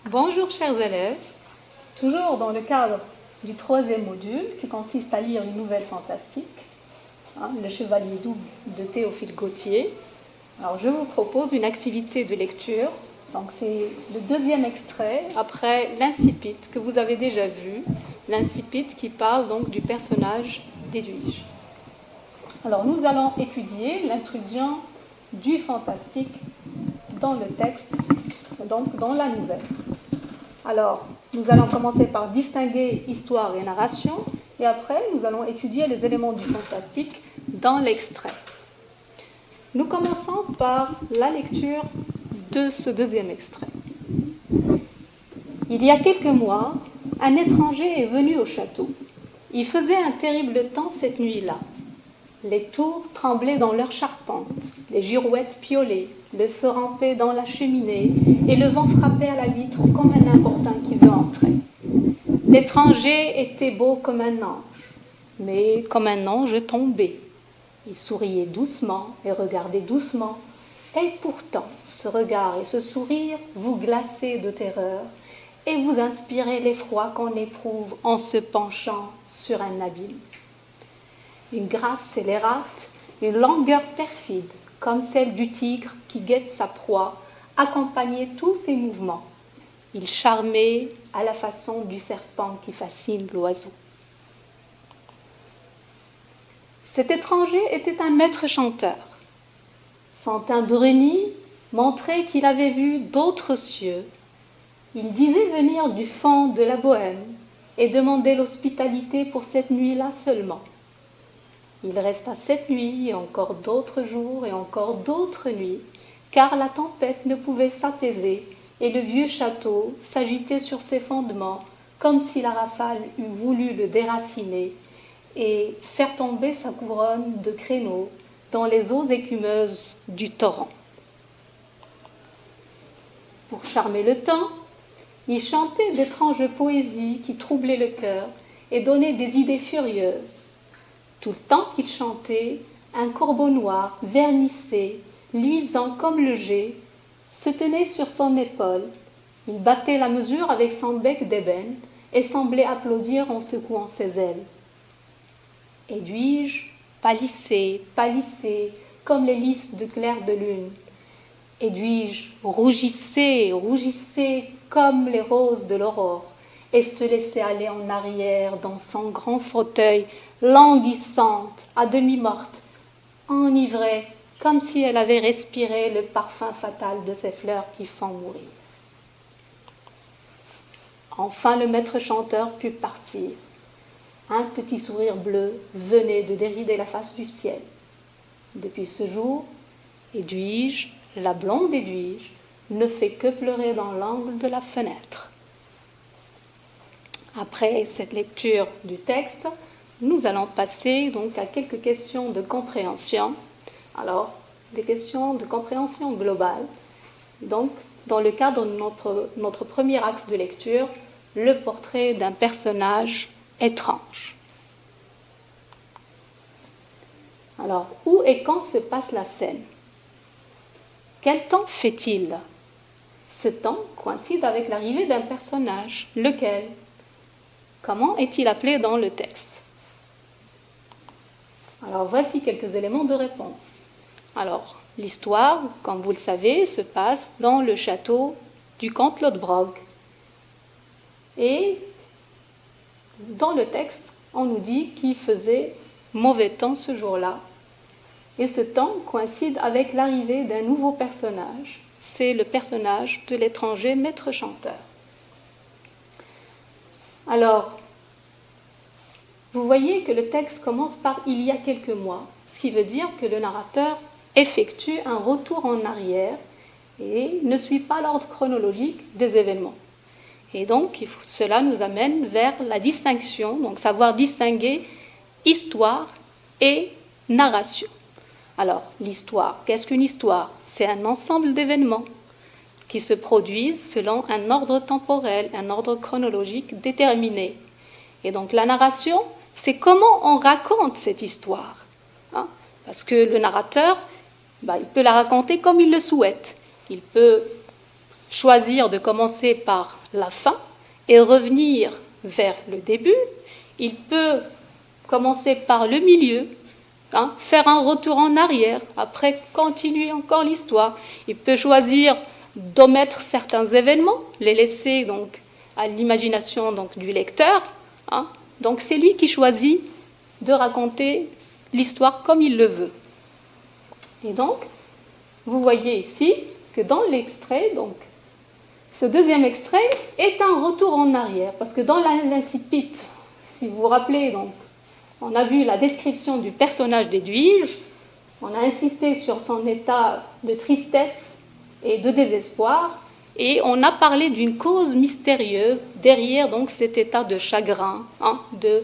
Bonjour chers élèves, Toujours dans le cadre du troisième module qui consiste à lire une nouvelle fantastique, Le Chevalier double de Théophile Gautier. Alors je vous propose une activité de lecture. Donc c'est le deuxième extrait après l'incipit que vous avez déjà vu, l'incipit qui parle donc du personnage d'Edwige. Alors nous allons étudier l'intrusion du fantastique dans le texte, donc dans la nouvelle. Alors, nous allons commencer par distinguer histoire et narration, et après, nous allons étudier les éléments du fantastique dans l'extrait. Nous commençons par la lecture de ce deuxième extrait. Il y a quelques mois, un étranger est venu au château. Il faisait un terrible temps cette nuit-là. Les tours tremblaient dans leurs charpentes, les girouettes piaulaient, le feu rampait dans la cheminée et le vent frappait à la vitre comme un importun qui veut entrer. L'étranger était beau comme un ange, mais comme un ange tombé. Il souriait doucement et regardait doucement, et pourtant ce regard et ce sourire vous glaçaient de terreur et vous inspiraient l'effroi qu'on éprouve en se penchant sur un abîme. Une grâce scélérate, une langueur perfide, comme celle du tigre qui guette sa proie, accompagnait tous ses mouvements. Il charmait à la façon du serpent qui fascine l'oiseau. Cet étranger était un maître chanteur. Son teint bruni montrait qu'il avait vu d'autres cieux. Il disait venir du fond de la Bohême et demandait l'hospitalité pour cette nuit-là seulement. Il resta cette nuit et encore d'autres jours et encore d'autres nuits, car la tempête ne pouvait s'apaiser et le vieux château s'agitait sur ses fondements comme si la rafale eût voulu le déraciner et faire tomber sa couronne de créneaux dans les eaux écumeuses du torrent. Pour charmer le temps, il chantait d'étranges poésies qui troublaient le cœur et donnaient des idées furieuses. Tout le temps qu'il chantait, un corbeau noir, vernissé, luisant comme le jet, se tenait sur son épaule. Il battait la mesure avec son bec d'ébène et semblait applaudir en secouant ses ailes. Edwige pâlissait, pâlissait, comme les lys de clair de lune. Edwige rougissait, rougissait comme les roses de l'aurore et se laissait aller en arrière dans son grand fauteuil, languissante, à demi morte, enivrée, comme si elle avait respiré le parfum fatal de ces fleurs qui font mourir. Enfin, le maître chanteur put partir. Un petit sourire bleu venait de dérider la face du ciel. Depuis ce jour, Edwige, la blonde Edwige, ne fait que pleurer dans l'angle de la fenêtre. Après cette lecture du texte, nous allons passer donc à quelques questions de compréhension. Alors, des questions de compréhension globale. Donc, dans le cadre de notre premier axe de lecture, le portrait d'un personnage étrange. Alors, où et quand se passe la scène? Quel temps fait-il? Ce temps coïncide avec l'arrivée d'un personnage. Lequel? Comment est-il appelé dans le texte? Alors, voici quelques éléments de réponse. Alors, l'histoire, comme vous le savez, se passe dans le château du comte Lodbrog. Et dans le texte, on nous dit qu'il faisait mauvais temps ce jour-là. Et ce temps coïncide avec l'arrivée d'un nouveau personnage. C'est le personnage de l'étranger maître chanteur. Alors, vous voyez que le texte commence par « il y a quelques mois », ce qui veut dire que le narrateur effectue un retour en arrière et ne suit pas l'ordre chronologique des événements. Et donc, cela nous amène vers la distinction, donc savoir distinguer histoire et narration. Alors, l'histoire, qu'est-ce qu'une histoire? C'est un ensemble d'événements qui se produisent selon un ordre temporel, un ordre chronologique déterminé. Et donc, la narration, c'est comment on raconte cette histoire. Parce que le narrateur, il peut la raconter comme il le souhaite. Il peut choisir de commencer par la fin et revenir vers le début. Il peut commencer par le milieu, faire un retour en arrière, après continuer encore l'histoire. Il peut choisir d'omettre certains événements, les laisser donc à l'imagination donc, du lecteur. Donc c'est lui qui choisit de raconter l'histoire comme il le veut. Et donc, vous voyez ici que dans l'extrait, donc, ce deuxième extrait est un retour en arrière, parce que dans l'incipit, si vous vous rappelez, donc, on a vu la description du personnage d'Edwige, on a insisté sur son état de tristesse et de désespoir, et on a parlé d'une cause mystérieuse derrière donc, cet état de chagrin, de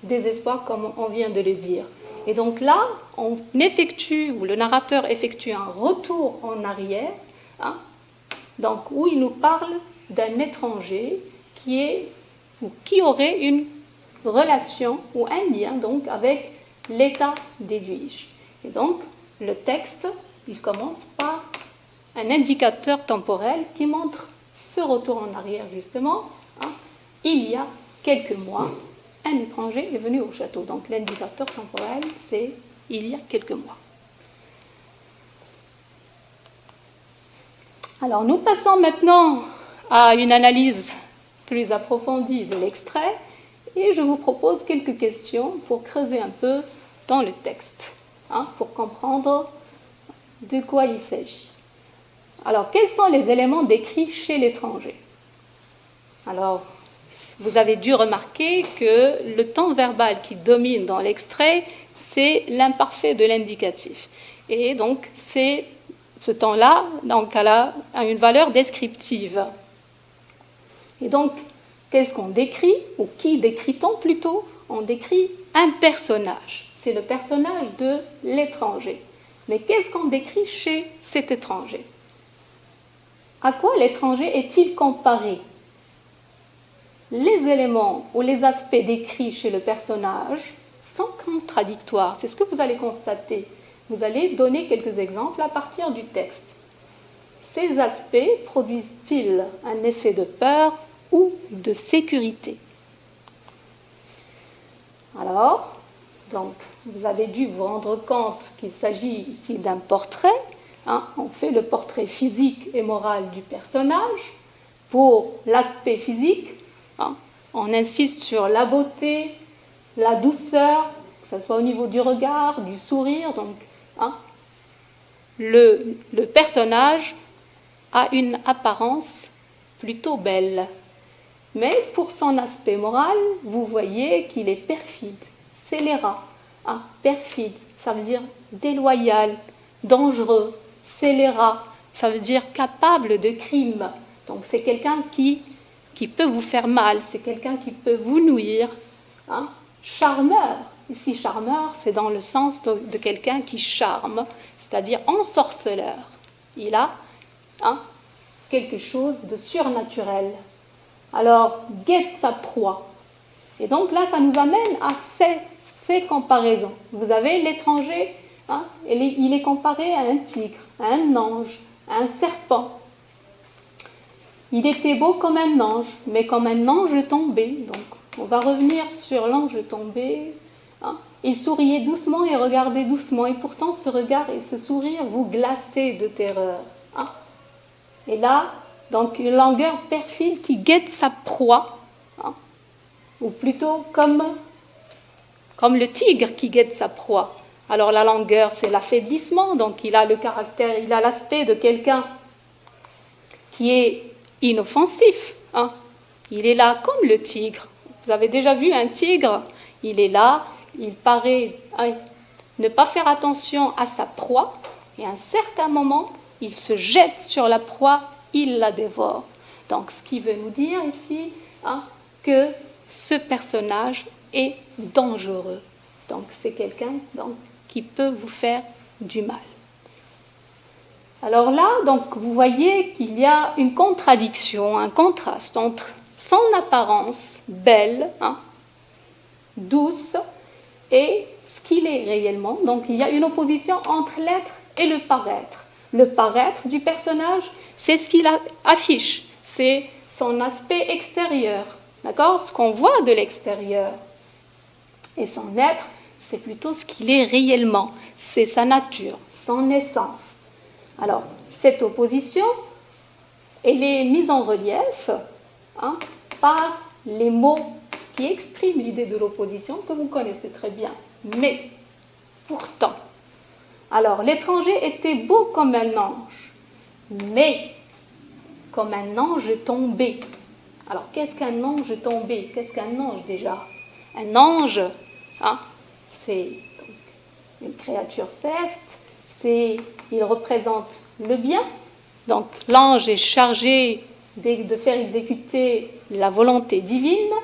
désespoir, comme on vient de le dire. Et donc là, on effectue, ou le narrateur effectue un retour en arrière, donc où il nous parle d'un étranger qui aurait une relation ou un lien donc avec l'état d'Edwige. Et donc, le texte, il commence par un indicateur temporel qui montre ce retour en arrière, justement. Il y a quelques mois, un étranger est venu au château. Donc, l'indicateur temporel, c'est il y a quelques mois. Alors, nous passons maintenant à une analyse plus approfondie de l'extrait. Et je vous propose quelques questions pour creuser un peu dans le texte, pour comprendre de quoi il s'agit. Alors, quels sont les éléments décrits chez l'étranger? Alors, vous avez dû remarquer que le temps verbal qui domine dans l'extrait, c'est l'imparfait de l'indicatif. Et donc, ce temps-là, donc, a une valeur descriptive. Et donc, qu'est-ce qu'on décrit, ou qui décrit-on plutôt? On décrit un personnage. C'est le personnage de l'étranger. Mais qu'est-ce qu'on décrit chez cet étranger? À quoi l'étranger est-il comparé? Les éléments ou les aspects décrits chez le personnage sont contradictoires. C'est ce que vous allez constater. Vous allez donner quelques exemples à partir du texte. Ces aspects produisent-ils un effet de peur ou de sécurité? Alors, donc, vous avez dû vous rendre compte qu'il s'agit ici d'un portrait. On fait le portrait physique et moral du personnage. Pour l'aspect physique, on insiste sur la beauté, la douceur, que ce soit au niveau du regard, du sourire. Donc, le personnage a une apparence plutôt belle. Mais pour son aspect moral, vous voyez qu'il est perfide, scélérat. Perfide, ça veut dire déloyal, dangereux. Scélérat, ça veut dire capable de crime. Donc c'est quelqu'un qui peut vous faire mal, c'est quelqu'un qui peut vous nuire. Charmeur, ici charmeur, c'est dans le sens de quelqu'un qui charme, c'est-à-dire ensorceleur. Il a quelque chose de surnaturel. Alors, guette sa proie. Et donc là, ça nous amène à ces comparaisons. Vous avez l'étranger, il est comparé à un tigre, à un ange, à un serpent. Il était beau comme un ange, mais comme un ange tombé. Donc, on va revenir sur l'ange tombé. Il souriait doucement et regardait doucement, et pourtant ce regard et ce sourire vous glaçaient de terreur. Et là, donc une langueur perfide qui guette sa proie, ou plutôt comme le tigre qui guette sa proie. Alors la langueur, c'est l'affaiblissement, donc il a le caractère, il a l'aspect de quelqu'un qui est inoffensif. Il est là comme le tigre. Vous avez déjà vu un tigre? Il est là, il paraît ne pas faire attention à sa proie, et à un certain moment, il se jette sur la proie, il la dévore. Donc, ce qui veut nous dire ici que ce personnage est dangereux. Donc, c'est quelqu'un qui peut vous faire du mal. Alors là, donc, vous voyez qu'il y a une contradiction, un contraste entre son apparence belle, douce, et ce qu'il est réellement. Donc, il y a une opposition entre l'être et le paraître. Le paraître du personnage, c'est ce qu'il affiche, c'est son aspect extérieur, d'accord? Ce qu'on voit de l'extérieur. Et son être, c'est plutôt ce qu'il est réellement, c'est sa nature, son essence. Alors, cette opposition, elle est mise en relief par les mots qui expriment l'idée de l'opposition que vous connaissez très bien. Mais, pourtant, alors l'étranger était beau comme un ange, mais comme un ange tombé. Alors, qu'est-ce qu'un ange tombé? Qu'est-ce qu'un ange déjà? Un ange, c'est donc une créature céleste, il représente le bien. Donc, l'ange est chargé de faire exécuter la volonté divine.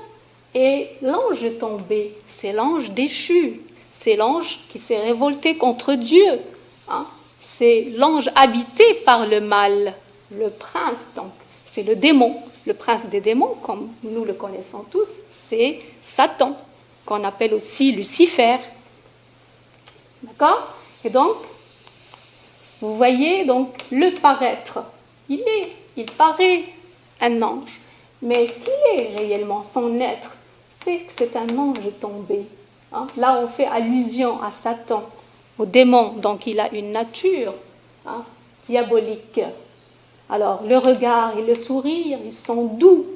Et l'ange tombé, c'est l'ange déchu, c'est l'ange qui s'est révolté contre Dieu. C'est l'ange habité par le mal, le prince, donc c'est le démon. Le prince des démons, comme nous le connaissons tous, c'est Satan, qu'on appelle aussi Lucifer. D'accord? Et donc, vous voyez donc le paraître. Il paraît un ange. Mais ce qu'il est réellement, son être, c'est que c'est un ange tombé. Là, on fait allusion à Satan, au démon. Donc, il a une nature diabolique. Alors, le regard et le sourire, ils sont doux,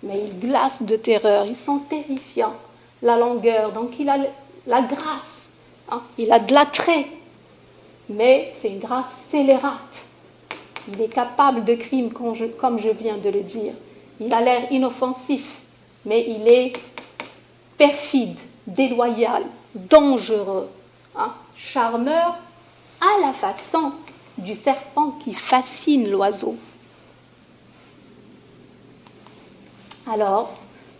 mais ils glacent de terreur, ils sont terrifiants. La longueur, donc il a la grâce, il a de l'attrait, mais c'est une grâce scélérate. Il est capable de crimes, comme je viens de le dire. Il a l'air inoffensif, mais il est perfide, déloyal, dangereux, charmeur à la façon du serpent qui fascine l'oiseau. Alors,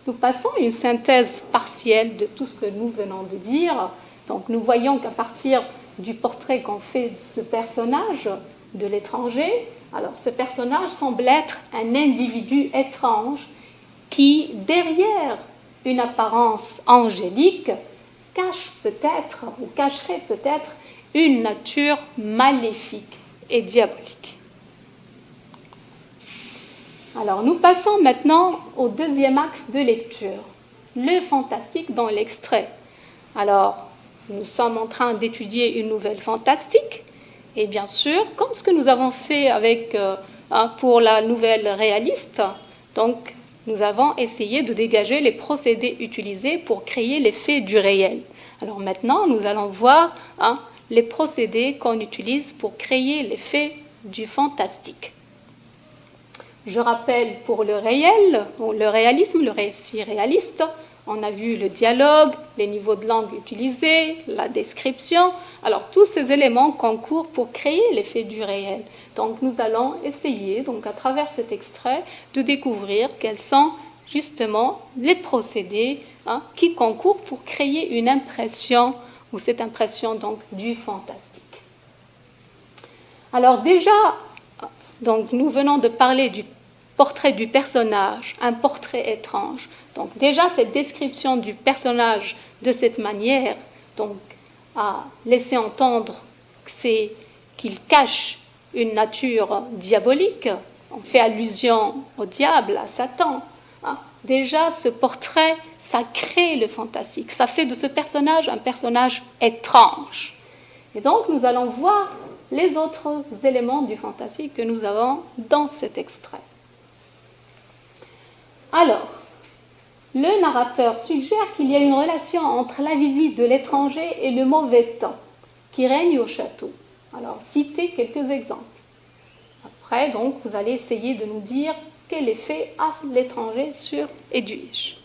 nous passons une synthèse partielle de tout ce que nous venons de dire. Donc, nous voyons qu'à partir du portrait qu'on fait de ce personnage, de l'étranger, alors ce personnage semble être un individu étrange qui, derrière une apparence angélique, cacherait peut-être une nature maléfique et diabolique. Alors, nous passons maintenant au deuxième axe de lecture, le fantastique dans l'extrait. Alors, nous sommes en train d'étudier une nouvelle fantastique, et bien sûr, comme ce que nous avons fait pour la nouvelle réaliste, donc nous avons essayé de dégager les procédés utilisés pour créer l'effet du réel. Alors maintenant, nous allons voir les procédés qu'on utilise pour créer l'effet du fantastique. Je rappelle pour le réel, le réalisme, le récit réaliste, on a vu le dialogue, les niveaux de langue utilisés, la description. Alors tous ces éléments concourent pour créer l'effet du réel. Donc nous allons essayer, donc à travers cet extrait, de découvrir quels sont justement les procédés qui concourent pour créer une impression, ou cette impression donc du fantastique. Alors déjà, donc nous venons de parler du portrait du personnage, un portrait étrange. Donc déjà cette description du personnage de cette manière, donc a laissé entendre qu'il cache une nature diabolique. On fait allusion au diable, à Satan. Déjà ce portrait, ça crée le fantastique, ça fait de ce personnage un personnage étrange. Et donc nous allons voir les autres éléments du fantastique que nous avons dans cet extrait. Alors, le narrateur suggère qu'il y a une relation entre la visite de l'étranger et le mauvais temps qui règne au château. Alors, citez quelques exemples. Après, donc, vous allez essayer de nous dire quel effet a l'étranger sur Edwige.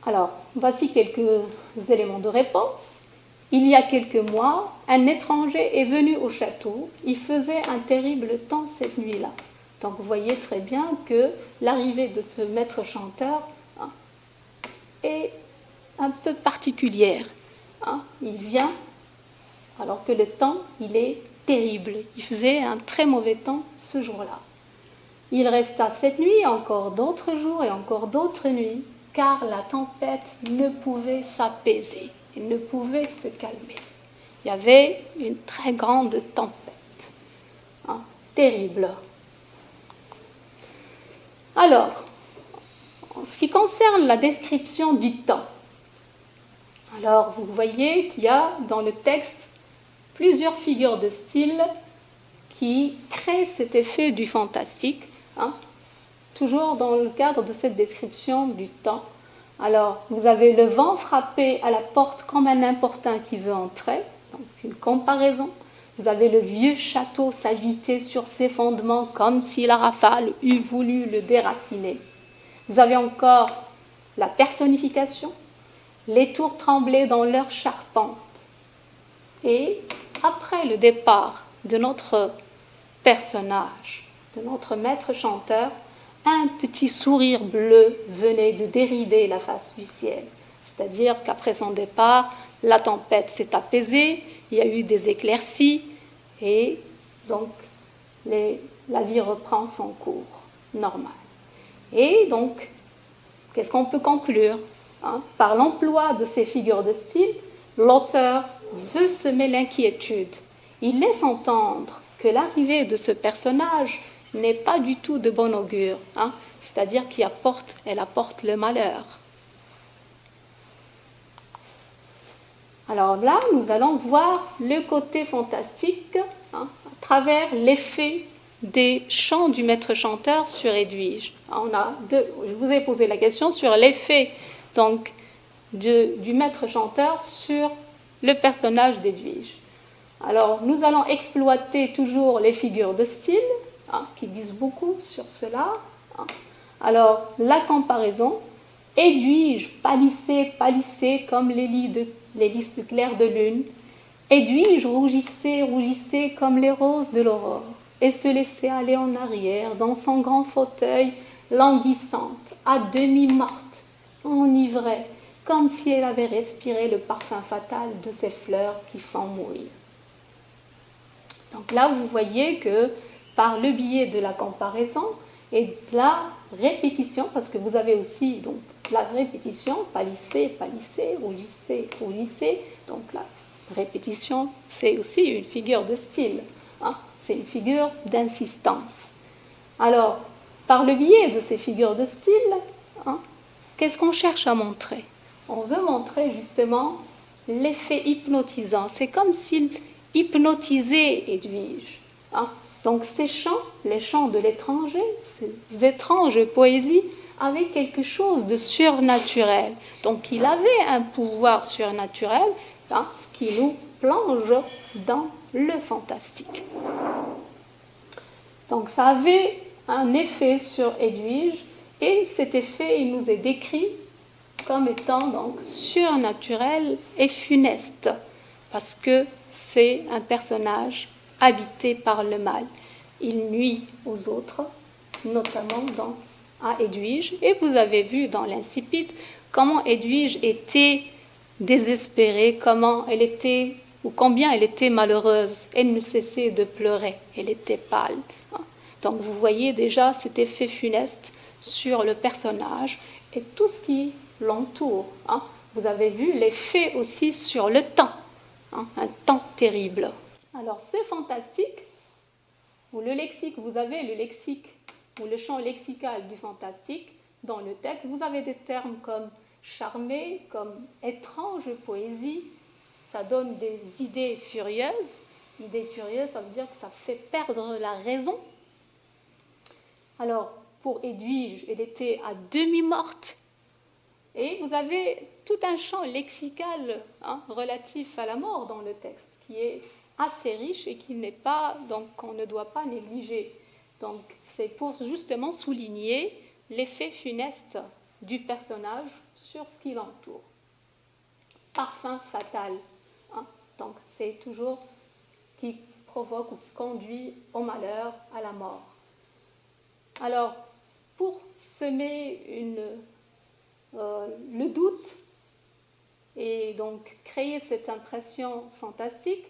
Alors, voici quelques éléments de réponse. Il y a quelques mois, un étranger est venu au château. Il faisait un terrible temps cette nuit-là. Donc vous voyez très bien que l'arrivée de ce maître chanteur est un peu particulière. Il vient alors que le temps, il est terrible. Il faisait un très mauvais temps ce jour-là. Il resta cette nuit, encore d'autres jours et encore d'autres nuits, car la tempête ne pouvait s'apaiser, elle ne pouvait se calmer. Il y avait une très grande tempête. terrible. Alors, en ce qui concerne la description du temps, alors vous voyez qu'il y a dans le texte plusieurs figures de style qui créent cet effet du fantastique, hein, toujours dans le cadre de cette description du temps. Alors, vous avez le vent frapper à la porte comme un importun qui veut entrer, donc une comparaison. Vous avez le vieux château s'agiter sur ses fondements comme si la rafale eût voulu le déraciner. Vous avez encore la personnification, les tours tremblaient dans leur charpente. Et après le départ de notre personnage, de notre maître chanteur, un petit sourire bleu venait de dérider la face du ciel. C'est-à-dire qu'après son départ, la tempête s'est apaisée, il y a eu des éclaircies et donc la vie reprend son cours normal. Et donc, qu'est-ce qu'on peut conclure, hein? Par l'emploi de ces figures de style, l'auteur veut semer l'inquiétude. Il laisse entendre que l'arrivée de ce personnage n'est pas du tout de bon augure, hein? C'est-à-dire qu'elle apporte le malheur. Alors là, nous allons voir le côté fantastique, hein, à travers l'effet des chants du maître chanteur sur Edwige. Je vous ai posé la question sur l'effet donc, du maître chanteur sur le personnage d'Edwige. Alors, nous allons exploiter toujours les figures de style, hein, qui disent beaucoup sur cela. Hein. Alors, la comparaison, Edwige pâlissait comme les lys de clair de lune. Edwige rougissait comme les roses de l'aurore, et se laissait aller en arrière dans son grand fauteuil, languissante, à demi morte, enivrée, comme si elle avait respiré le parfum fatal de ces fleurs qui font mourir. Donc là, vous voyez que par le biais de la comparaison et de la répétition, parce que vous avez aussi donc, la répétition, pâlissait, rougissait, donc la répétition, c'est aussi une figure de style, hein, c'est une figure d'insistance. Alors, par le biais de ces figures de style, hein, qu'est-ce qu'on cherche à montrer? On veut montrer justement l'effet hypnotisant. C'est comme s'il hypnotisait Edwige. Hein. Donc ces chants, les chants de l'étranger, ces étranges poésies, avaient quelque chose de surnaturel. Donc il avait un pouvoir surnaturel, hein, ce qui nous plonge dans le fantastique. Donc ça avait un effet sur Edwige, et cet effet, il nous est décrit comme étant donc surnaturel et funeste, parce que c'est un personnage habité par le mal. Il nuit aux autres, notamment à Edwige, et vous avez vu dans l'Incipit comment Edwige était désespérée, comment elle était, ou combien elle était malheureuse. Elle ne cessait de pleurer, elle était pâle. Donc vous voyez déjà cet effet funeste sur le personnage et tout ce qui l'entoure. Hein. Vous avez vu l'effet aussi sur le temps, hein, un temps terrible. Alors ce fantastique, ou le lexique, vous avez le lexique ou le champ lexical du fantastique dans le texte, vous avez des termes comme charmé, comme étrange poésie, ça donne des idées furieuses. Idées furieuses, ça veut dire que ça fait perdre la raison. Alors, pour Edwige, elle était à demi-morte. Et vous avez tout un champ lexical, hein, relatif à la mort dans le texte, qui est assez riche et qui n'est pas, donc qu'on ne doit pas négliger. Donc, c'est pour justement souligner l'effet funeste du personnage sur ce qui l'entoure. Parfum fatal. Hein, donc, c'est toujours qui provoque ou qui conduit au malheur, à la mort. Alors, pour semer le doute et donc créer cette impression fantastique,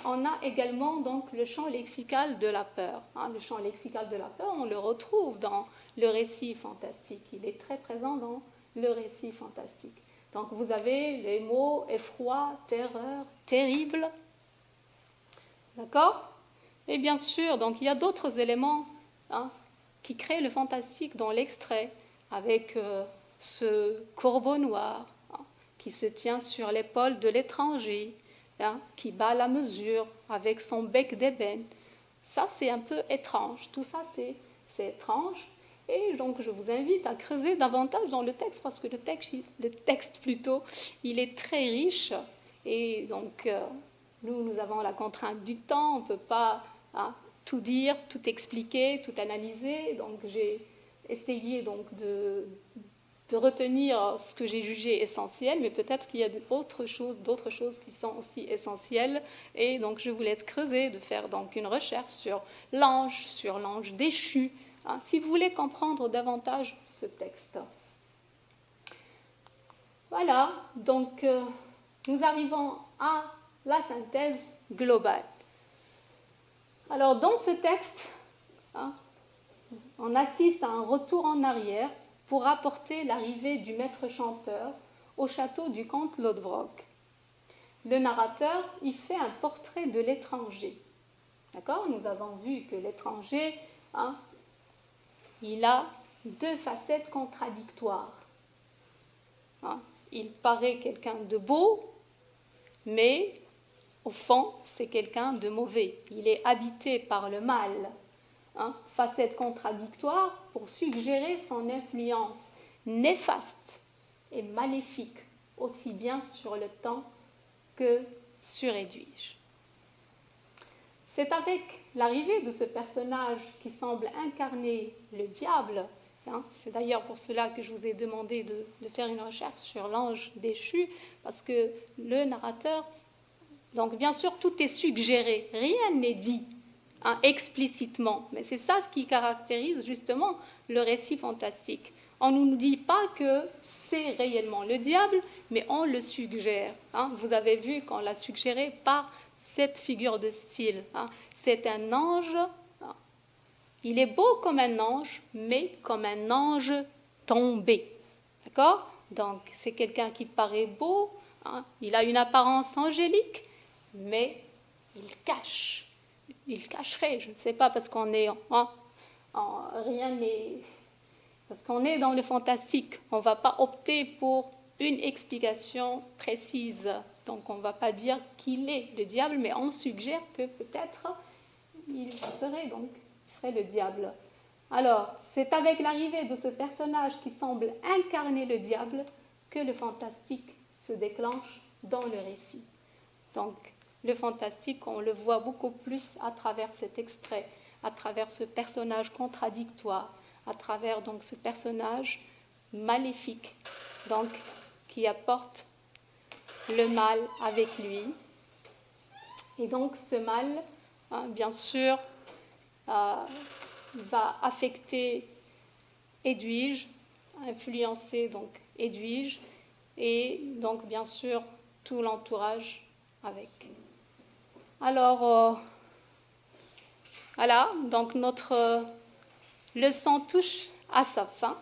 on a également donc le champ lexical de la peur. Hein, le champ lexical de la peur, on le retrouve dans le récit fantastique. Il est très présent dans le récit fantastique. Donc vous avez les mots effroi, terreur, terrible. D'accord ? Et bien sûr, donc il y a d'autres éléments qui créent le fantastique dans l'extrait, avec ce corbeau noir qui se tient sur l'épaule de l'étranger, qui bat la mesure avec son bec d'ébène. Ça, c'est un peu étrange. Tout ça, c'est étrange. Et donc, je vous invite à creuser davantage dans le texte, parce que le texte plutôt, il est très riche. Et donc, nous avons la contrainte du temps. On ne peut pas tout dire, tout expliquer, tout analyser. Donc, j'ai essayé donc de retenir ce que j'ai jugé essentiel, mais peut-être qu'il y a d'autres choses qui sont aussi essentielles. Et donc, je vous laisse creuser, de faire donc une recherche sur l'ange déchu, si vous voulez comprendre davantage ce texte. Voilà, donc nous arrivons à la synthèse globale. Alors, dans ce texte, on assiste à un retour en arrière pour rapporter l'arrivée du maître chanteur au château du comte Lodbrog. Le narrateur y fait un portrait de l'étranger. D'accord ? Nous avons vu que l'étranger, il a deux facettes contradictoires. Il paraît quelqu'un de beau, mais au fond, c'est quelqu'un de mauvais. Il est habité par le mal. Facette contradictoire pour suggérer son influence néfaste et maléfique, aussi bien sur le temps que sur Edwige. C'est avec l'arrivée de ce personnage qui semble incarner le diable, c'est d'ailleurs pour cela que je vous ai demandé de faire une recherche sur l'ange déchu, parce que le narrateur, donc bien sûr tout est suggéré, rien n'est dit explicitement, mais c'est ça ce qui caractérise justement le récit fantastique. On ne nous dit pas que c'est réellement le diable, mais on le suggère. Vous avez vu qu'on l'a suggéré par cette figure de style. C'est un ange, il est beau comme un ange, mais comme un ange tombé. D'accord ? Donc c'est quelqu'un qui paraît beau, il a une apparence angélique, mais il cache. Il cacherait, je ne sais pas, parce qu'on est rien n'est, parce qu'on est dans le fantastique. On ne va pas opter pour une explication précise. Donc on ne va pas dire qu'il est le diable, mais on suggère que peut-être il serait le diable. Alors, c'est avec l'arrivée de ce personnage qui semble incarner le diable que le fantastique se déclenche dans le récit. Donc, le fantastique, on le voit beaucoup plus à travers cet extrait, à travers ce personnage contradictoire, à travers donc ce personnage maléfique, donc qui apporte le mal avec lui. Et donc ce mal, bien sûr, va affecter Edwige, influencer donc Edwige, et donc bien sûr tout l'entourage avec. Alors, voilà, donc notre leçon touche à sa fin.